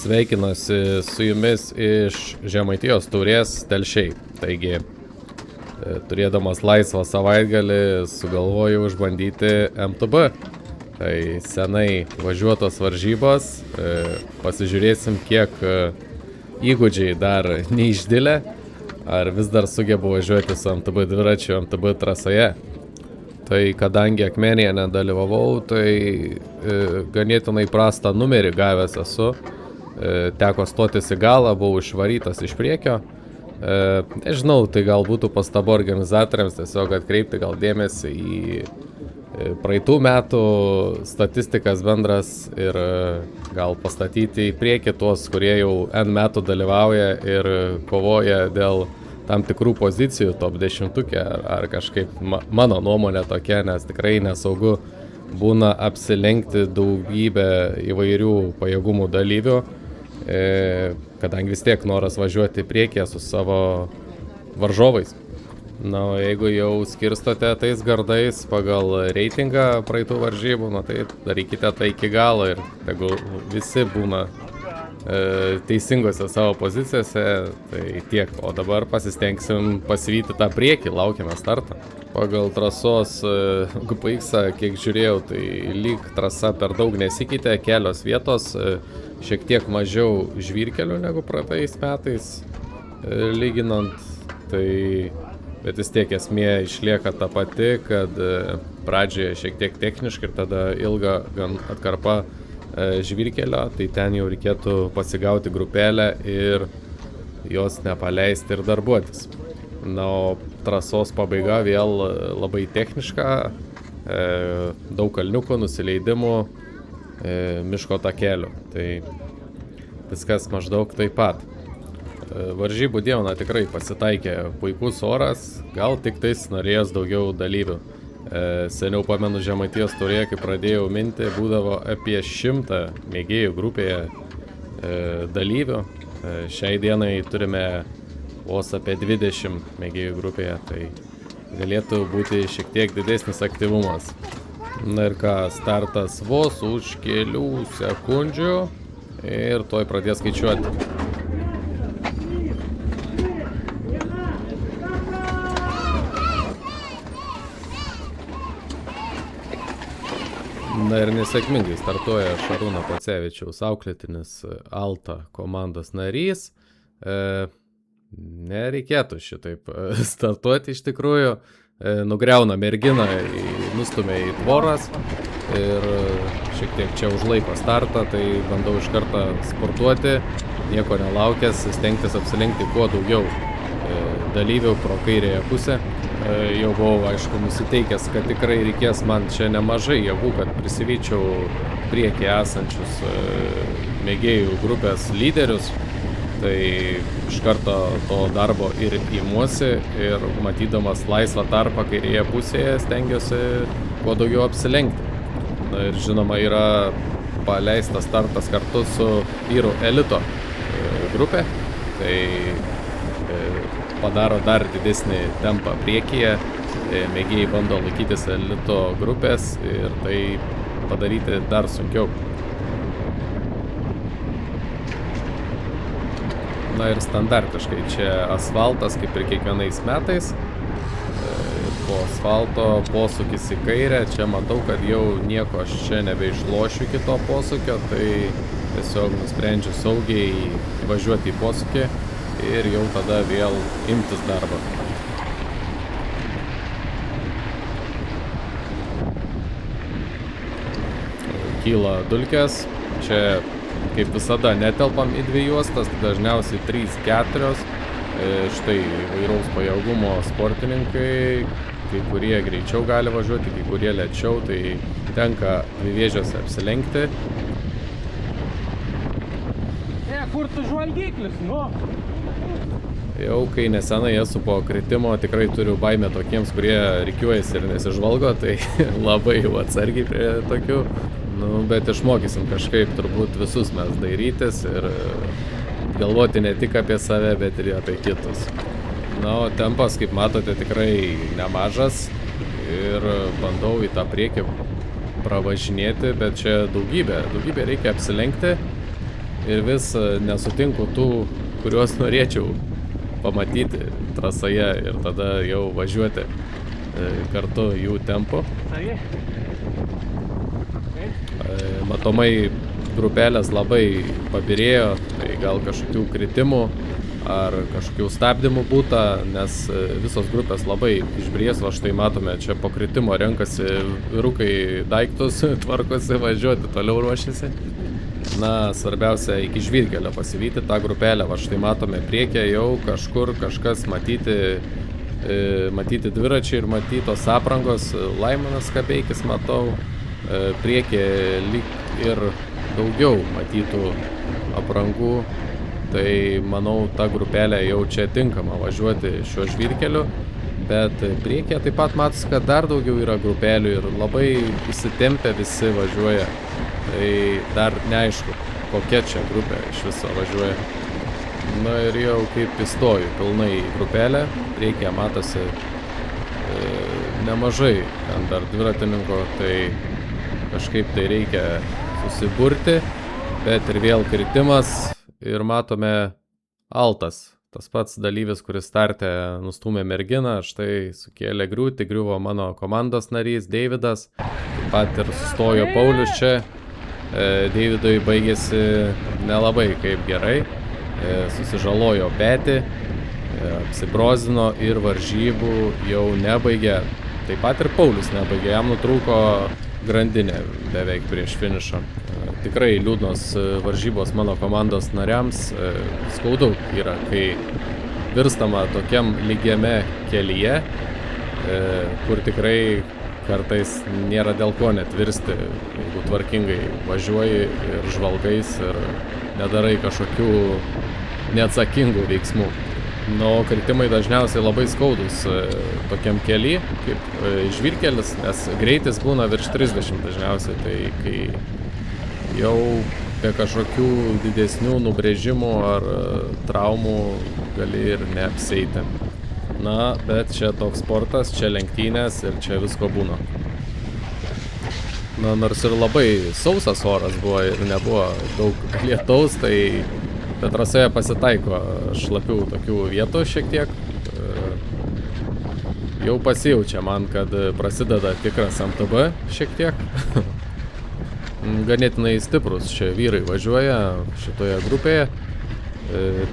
Sveikinuosi su jumis iš Žemaitijos taurės Telšiai. Taigi, turėdamas laisvą savaitgalį, sugalvojau išbandyti MTB. Tai senai važiuotos varžybos. Pasižiūrėsim, kiek įgūdžiai dar neišdilę, ar vis dar sugebu važiuoti su MTB dviračiu MTB trasoje. Tai kadangi Akmenėje nedalyvavau, tai ganėtinai prastą numerį gavęs esu. Teko stotis į galą, buvau išvarytas iš priekio. Nežinau, tai gal būtų pastaba organizatoriams tiesiog atkreipti gal dėmesį į praeitų metų statistikas bendras ir gal pastatyti į priekį tuos, kurie jau N metų dalyvauja ir kovoja dėl tam tikrų pozicijų top 10 ar kažkaip mano nuomonė tokia, nes tikrai nesaugu būna apsilenkti daugybę įvairių pajėgumų dalyvių, kadangi vis tiek noras važiuoti priekį su savo varžovais. Na, o jeigu jau skirstote tais gardais pagal reitingą praeitų varžybų, tai darykite tai iki galo ir jeigu visi būna teisingose savo pozicijose, tai tiek. O dabar pasistengsim pasivyti tą priekį, laukiame startą. Pagal trasos GPX-ą, kiek žiūrėjau, tai lyg trasa per daug nesikeitė, kelios vietos, šiek tiek mažiau žvyrkelių negu praeitais metais lyginant, tai bet vis tiek esmė išlieka ta pati, kad pradžioje šiek tiek techniškai ir tada ilga gan atkarpa žvyrkelio, tai ten jau reikėtų pasigauti grupelę ir jos nepaleisti ir darbuotis. Na, o trasos pabaiga vėl labai techniška, daug kalniukų, nusileidimų, miško takelių. Tai viskas maždaug taip pat. Varžybų dieną tikrai pasitaikė puikus oras, gal tik tais norėjęs daugiau dalyvių. Seniau pamenu Žemaitijos taurėje, kai pradėjau minti, būdavo apie 100 mėgėjų grupėje dalyvių. Šiai dienai turime vos apie 20 mėgėjų grupėje, tai galėtų būti šiek tiek didesnis aktyvumas. Na ir ką, startas vos už kelių sekundžių ir tuoj pradės skaičiuoti. Na ir nesėkmingai startuoja Šarūno Pacevičiaus auklėtinis Alta komandos narys. Nereikėtų šitaip startuoti iš tikrųjų. Nugriauna merginą, nustumia į tvoras ir šiek tiek čia užlaiko startą, tai bandau iš karto sportuoti, nieko nelaukęs, stengtis apsilenkti kuo daugiau dalyvių pro kairėje pusę. Jau buvau, aišku, nusiteikęs, kad tikrai reikės man čia nemažai jėgų, kad prisivyčiau priekį esančius mėgėjų grupės lyderius. Tai iš karto to darbo ir imuosi ir matydamas laisvą tarpą kairėje pusėje stengiuosi kuo daugiau apsilenkti. Na ir žinoma yra paleistas startas kartu su vyrų elito grupė. Tai padaro dar didesnį tempą priekyje, mėgėjai bando laikytis elito grupės ir tai padaryti dar sunkiau. Na ir standartiškai čia asfaltas, kaip ir kiekvienais metais. Po asfalto posūkis į kairę, čia matau, kad jau nieko aš čia nebeišlošiu iki to posūkio, tai tiesiog nusprendžiu saugiai važiuoti į posūkį ir jau tada vėl imtis darbo. Kyla dulkės, čia kaip visada netelpam į 2 juostas, dažniausiai 3-4, štai įvairaus pajėgumo sportininkai, kai kurie greičiau gali važiuoti, kai kurie lėčiau, tai tenka dvivėžiuose apsilenkti. Kur tu žvalgyklis, nu? Jau kai nesenai esu po kritimo, tikrai turiu baimę tokiems, kurie rikiuojasi ir nesižvalgo, tai labai jau atsargiai prie tokių. Bet išmokysim kažkaip turbūt visus mes dairytis ir galvoti ne tik apie save, bet ir apie kitus. Na, o tempas, kaip matote, tikrai nemažas ir bandau į tą priekį pravažinėti, bet čia daugybė reikia apsilenkti. ir vis nesutinku tų, kuriuos norėčiau pamatyti trasoje ir tada jau važiuoti kartu jų tempu. Matomai grupelės labai pabirėjo, tai gal kažkokių kritimų ar kažkokių stabdymų būta, nes visos grupės labai išbries, va štai matome, čia po kritimo renkasi vyrukai daiktus, tvarkosi važiuoti, toliau ruošiasi. Na, svarbiausia iki žvyrkelio pasivyti tą grupelę, va štai matome priekyje jau kažkur kažkas matyti dviračiai ir matytos aprangos, Laimonas Kabeikis matau, priekyje lyg ir daugiau matytų aprangų, tai manau ta grupelė jau čia tinkama važiuoti šiuo žvyrkeliu, bet priekyje taip pat matosi, kad dar daugiau yra grupelių ir labai įsitempę visi važiuoja, tai dar neaišku, kokia čia grupė iš viso važiuoja. Na ir jau kaip įstoju pilnai į grupelę, priekyje matosi nemažai ten dar dviratininko, tai kažkaip tai reikia susiburti, bet ir vėl kritimas ir matome Altas. Tas pats dalyvis, kuris starte nustūmė merginą, štai sukėlė griūtį, griuvo mano komandos narys Deividas, taip pat ir sustojo Paulius čia. Deividui baigėsi nelabai kaip gerai, susižalojo petį, apsibrozino ir varžybų jau nebaigė. Taip pat ir Paulius nebaigė, jam nutrūko grandinė beveik prieš finišą. Tikrai liūdnos varžybos mano komandos nariams, skaudu yra, kai virstama tokiam lygiame kelyje, kur tikrai kartais nėra dėl ko net virsti, jeigu tvarkingai važiuoji ir žvalgais ir nedarai kažkokių neatsakingų veiksmų. Nu, kritimai dažniausiai labai skaudus tokiam kely, kaip žvyrkelis, nes greitis būna virš 30 dažniausiai, tai kai jau be kažkokių didesnių nubrėžimų ar traumų gali ir neapsieiti. Na, bet čia toks sportas, čia lenktynės ir čia visko būna. Na, nors ir labai sausas oras buvo ir nebuvo daug lietaus, tai trasoje pasitaiko šlapių tokių vietų šiek tiek. Jau pasijaučia man, kad prasideda tikras MTB šiek tiek. Ganėtinai stiprus čia vyrai važiuoja šitoje grupėje.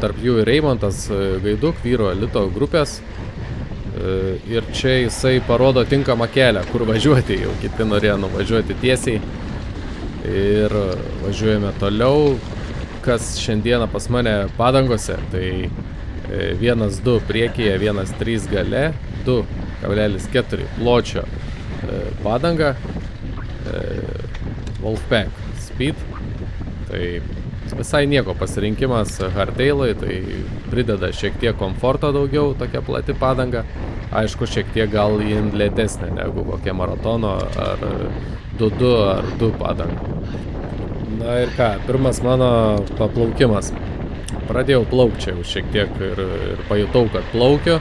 Tarp jų ir Reimontas Gaiduk, vyro elito grupės. Ir čia jisai parodo tinkamą kelią, kur važiuoti, jau kiti norėjo nuvažiuoti tiesiai. Ir važiuojame toliau. Kas šiandieną pas mane padangose, tai 1.2 priekyje, 1.3 gale, 2.4 pločio padanga, Wolfpack Speed, tai visai nieko pasirinkimas hardtailui, tai prideda šiek tiek komforto daugiau, tokia plati padanga, aišku, šiek tiek gal lėtesnė negu kokia maratono ar 2.2 ar 2 padanga. Na ir ką, pirmas mano paplaukimas. Pradėjau plaukti čia jau šiek tiek ir pajutau, kad plaukiu,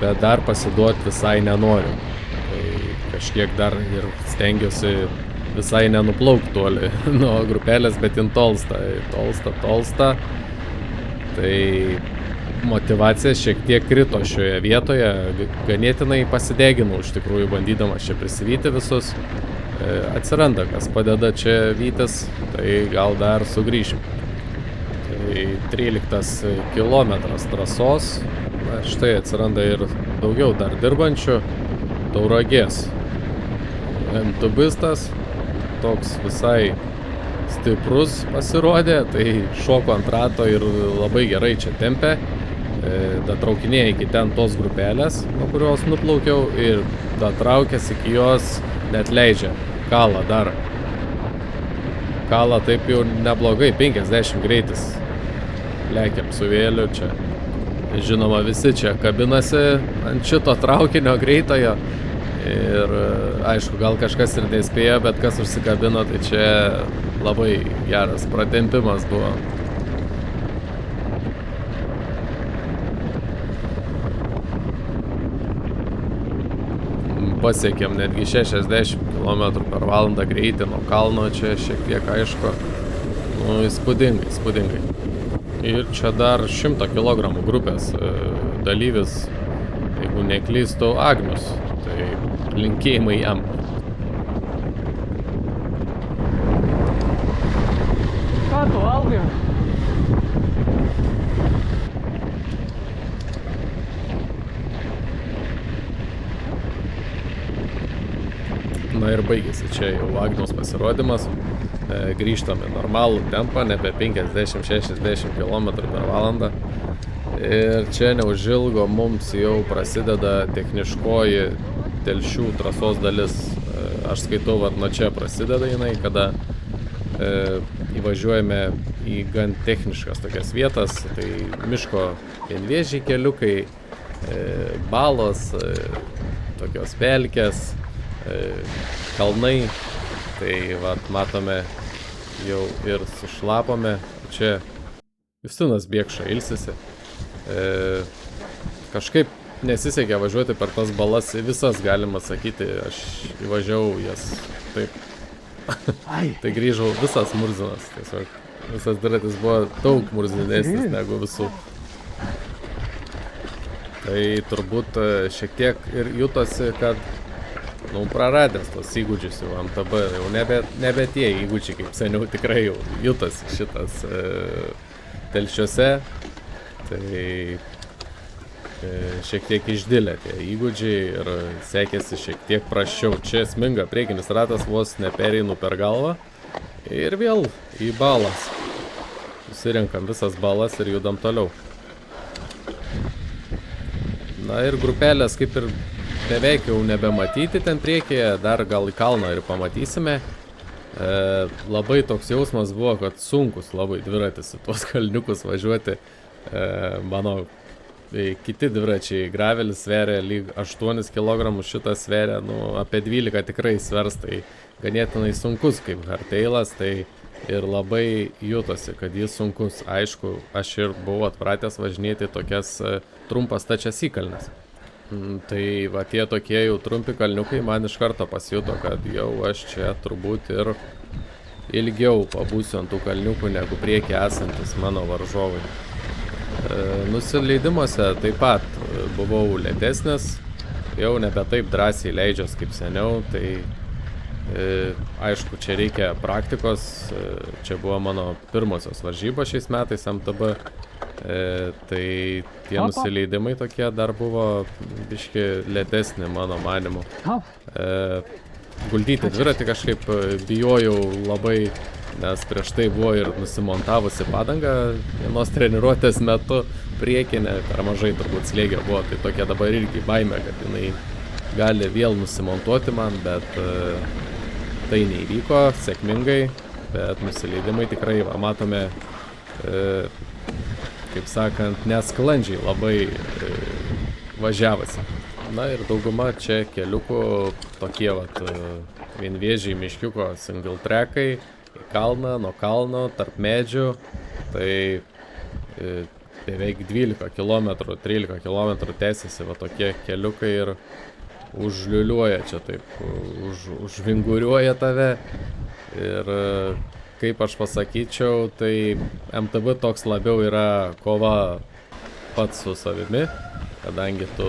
bet dar pasiduoti visai nenoriu. Tai kažkiek dar ir stengiuosi visai nenuplaukti toli nuo grupelės, bet jin tolsta. Tai motyvacija šiek tiek krito šioje vietoje, ganėtinai pasideginau iš tikrųjų bandydamas čia prisivyti visus. Atsiranda, kas padeda čia vytis, tai gal dar sugrįšim. Tai 13 kilometras trasos, na ir štai atsiranda ir daugiau dar dirbančių. Tauragės MTBistas, toks visai stiprus pasirodė, tai šoko ant rato ir labai gerai čia tempė. Datraukinėja iki ten tos grupelės, nuo kurios nuplaukiau, ir datraukęs iki jos net leidžia. Kalą dar. Kalą taip jau neblogai, 50 greitis. Lekiam su vėliu čia. Žinoma, visi čia kabinasi ant šito traukinio greitojo. Ir aišku, gal kažkas ir nespėjo, bet kas užsikabino, tai čia labai geras pratempimas buvo. Pasiekėm netgi 60 km per valandą greitį nuo kalno, čia šiek tiek aišku Nu, įspūdingai, įspūdingai. Ir čia dar 100 kg grupės dalyvis, jeigu neklystu, Agnius. Tai linkėjimai jam. Ką tu valgai? Na ir baigėsi čia jau Agniaus pasirodymas. Grįžtame normalų tempą, nebe 50-60 km per valandą. Ir čia neužilgo mums jau prasideda techniškoji Telšių trasos dalis. Aš skaitau, vat nuo čia prasideda jinai, kada įvažiuojame į gan techniškas tokias vietas. Tai miško vienvėžiai keliukai, balos, tokios pelkės, kalnai. Tai vat matome jau ir sušlapome. Čia Justinas Biekša ilsisi. Kažkaip nesisekė važiuoti per tas balas visas, galima sakyti. Aš įvažiavau jas taip. Tai grįžau visas murzinas. Tiesiog visas dviratis buvo daug murzinesnis negu visų. Tai turbūt šiek tiek ir jutosi, kad praradęs tos įgūdžius jau MTB, jau nebe tie įgūdžiai, kaip seniau tikrai jau jutosi šitas Telšiuose. Tai šiek tiek išdilę tie įgūdžiai ir sekėsi šiek tiek prasčiau. Čia sminga priekinis ratas, vos nepereinu per galvą. Ir vėl į balas. Susirenkam visas balas ir judam toliau. Na ir grupelės kaip ir beveik jau nebematyti ten priekyje, dar gal į kalną ir pamatysime. Labai toks jausmas buvo, kad sunkus labai dviratis į tuos kalniukus važiuoti. Mano kiti dviračiai, gravelis sveria lyg 8 kg, šitas sveria apie 12 tikrai svers, tai ganėtinai sunkus kaip hardtailas, tai ir labai jutosi, kad jis sunkus. Aišku, aš ir buvau atpratęs važinėti tokias trumpas tačias įkalnes. Tai va tie tokie jau trumpi kalniukai man iš karto pasijuto, kad jau aš čia turbūt ir ilgiau pabūsiu ant tų kalniukų negu priekį esantis mano varžovai. Nusileidimuose taip pat buvau lėtesnis, jau nebe taip drąsiai leidžiuos kaip seniau, tai aišku, čia reikia praktikos. Čia buvo mano pirmosios varžybos šiais metais MTB. Tai tie nusileidimai tokie dar buvo biški lėtesni mano manimu. Guldyti dviratį kažkaip bijojau labai, nes prieš tai buvo ir nusimontavusi padangą vienos treniruotės metu priekinė, per mažai turbūt slėgio buvo, tai tokia dabar irgi baimė, kad jinai gali vėl nusimontuoti man, bet tai neįvyko sėkmingai, bet nusileidimai tikrai matome, kaip sakant, nesklandžiai labai važiavosi. Na ir dauguma čia keliukų tokie vat vienvėžiai miškiuko single trackai, į kalną, nuo kalno, tarp medžių. Tai beveik 12 km, 13 km tęsiasi va tokie keliukai ir užliuliuoja čia taip, užvinguriuoja tave. Ir kaip aš pasakyčiau, tai MTB toks labiau yra kova pats su savimi, kadangi tu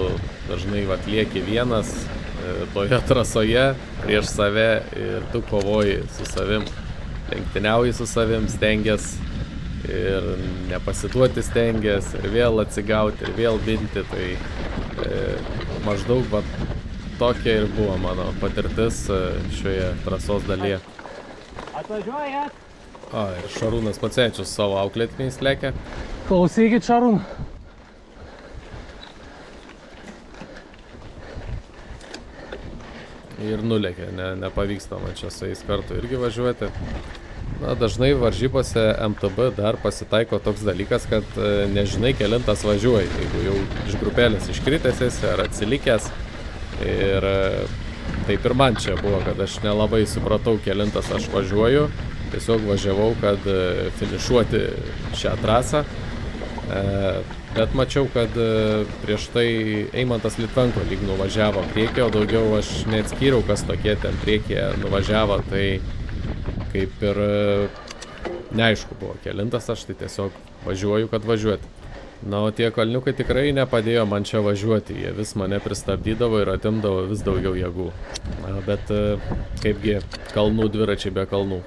dažnai atlieki vienas toje trasoje prieš save ir tu kovoji su savim, lenktyniauji su savim, stengies ir nepasiduoti stengies ir vėl atsigauti ir vėl binti, tai maždaug tokia ir buvo mano patirtis šioje trasos dalyje. Atvažiuojat? Ir Šarūnas Pacevičius savo auklėtiniais lekia. Klausykit, Šarūn. Ir nulėkė, nepavyksta man čia su jais kartu irgi važiuoti. Na, dažnai varžybose MTB dar pasitaiko toks dalykas, kad nežinai kelintas važiuoji, jeigu jau iš grupelės iškritęs esi ar atsilikęs. Ir taip ir man čia buvo, kad aš nelabai supratau kelintas aš važiuoju. Tiesiog važiavau, kad finišuoti šią trasą. Bet mačiau, kad prieš tai Eimantas Litvenko lyg nuvažiavo priekį, o daugiau aš neatskyriau, kas tokie ten priekyje nuvažiavo. Tai kaip ir neaišku buvo kelintas, aš tai tiesiog važiuoju, kad važiuoti. Na, o tie kalniukai tikrai nepadėjo man čia važiuoti, jie vis mane pristabdydavo ir atimdavo vis daugiau jėgų. Na, bet kaipgi kalnų dviračiai be kalnų.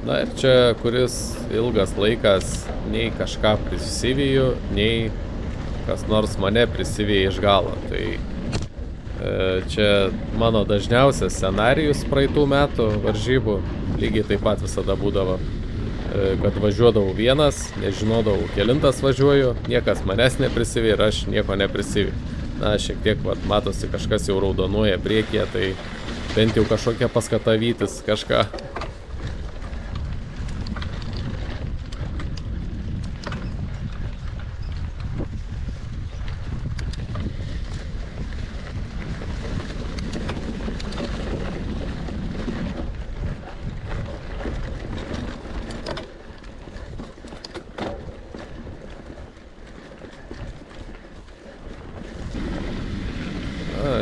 Na ir čia kuris ilgas laikas nei kažką prisiviju, nei kas nors mane prisivija iš galo. Tai čia mano dažniausias scenarijus praeitų metų varžybų, lygiai taip pat visada būdavo, kad važiuodavau vienas, nežinodavau kelintas važiuoju, niekas manęs neprisivija ir aš nieko neprisiviju. Na, šiek tiek matosi kažkas jau raudonuoja priekyje, tai bent jau kažkokia paskata vytis kažką.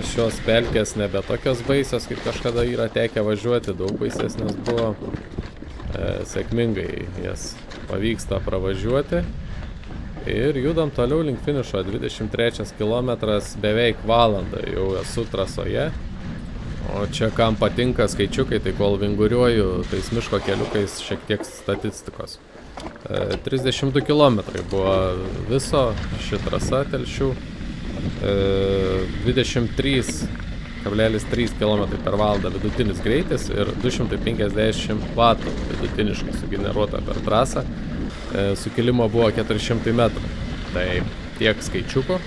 Šios pelkės nebe tokios baisios, kaip kažkada yra tekę važiuoti, daug baisesnės buvo. Sėkmingai jas pavyksta pravažiuoti. Ir judam toliau link finišo, 23 kilometras, beveik valandą jau esu trasoje. O čia kam patinka skaičiukai, tai kol vinguriuoju tais miško keliukais šiek tiek statistikos. 32 kilometrai buvo viso ši trasa Telšių. 23,3 km per valandą vidutinis greitis ir 250 vatų vidutiniškai sugeneruota per trasą. Sukilimo buvo 400 metrų. Tai tiek skaičiukų. O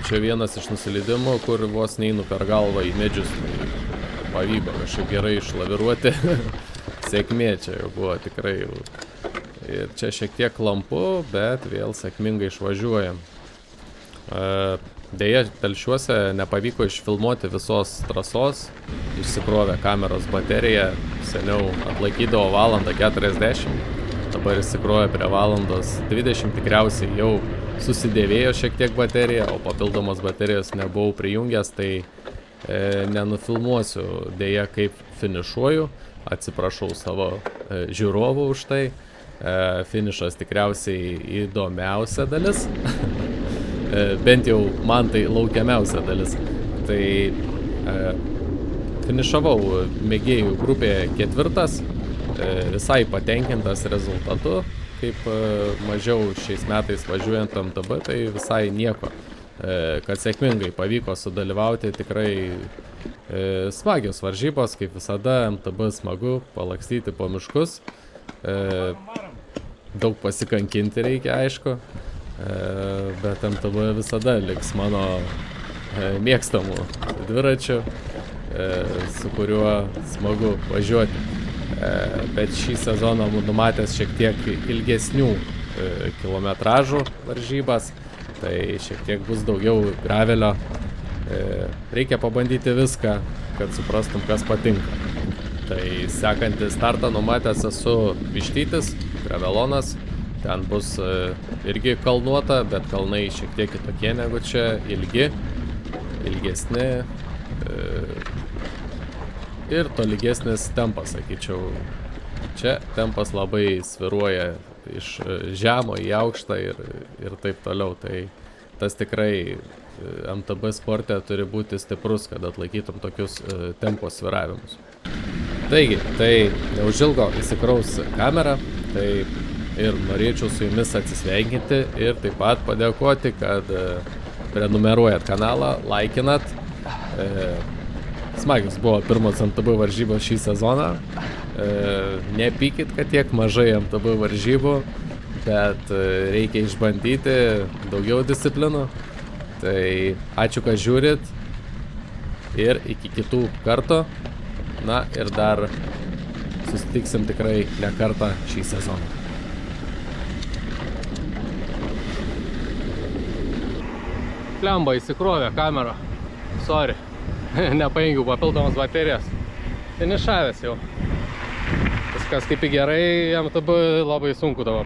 čia vienas iš nusileidimų, kur vos neinu per galvą į medžius. Tai pavyko kažkaip gerai išlaviruoti. Sėkmė čia jau buvo tikrai. Ir čia šiek tiek klampu, bet vėl sėkmingai išvažiuojam. Deja, Telšiuose nepavyko išfilmuoti visos trasos, išsikrovė kameros bateriją, seniau atlaikydavo valandą 40, dabar išsikrovė prie valandos 20, tikriausiai jau susidėvėjo šiek tiek baterija, o papildomos baterijos nebuvau prijungęs, tai nenufilmuosiu deja kaip finišuoju, atsiprašau savo žiūrovų už tai, finišas tikriausiai įdomiausia dalis. Bent jau man tai laukiamiausia dalis. Tai finišavau mėgėjų grupėje 4, visai patenkintas rezultatu, kaip mažiau šiais metais važiuojant MTB, tai visai nieko. Kad sėkmingai pavyko sudalyvauti, tikrai smagios varžybos, kaip visada, MTB smagu palakstyti po miškus. Daug pasikankinti reikia, aišku. Bet MTB visada liks mano mėgstamų dviračių, su kuriuo smagu važiuoti. Bet šį sezoną numatęs šiek tiek ilgesnių kilometražų varžybas, tai šiek tiek bus daugiau gravelio. Reikia pabandyti viską, kad suprastum, kas patinka. Tai sekantį startą numatęs esu Vištytis, Gravelonas. Ten bus irgi kalnuota, bet kalnai šiek tiek kitokie negu čia, ilgesni ir tolygesnis tempas, sakyčiau. Čia tempas labai sviruoja iš žemo į aukštą ir taip toliau. Tai tas tikrai MTB sporte turi būti stiprus, kad atlaikytum tokius tempo sviravimus. Taigi, tai neužilgo įsikraus kamerą, tai ir norėčiau su jumis atsisveikinti ir taip pat padėkoti, kad prenumeruojat kanalą, laikinat. Smagios buvo pirmos MTB varžybos šį sezoną. Nepykit, kad tiek mažai MTB varžybų, bet reikia išbandyti daugiau disciplinų. Tai ačiū, kad žiūrit ir iki kitų kartų. Na ir dar susitiksim tikrai ne kartą šį sezoną. Lemba įsikrovė kamerą. Sorry. Nepaėgiau papildomas baterijas. Finišavęs jau. Viskas kaip į gerai, MTB labai sunku dabar.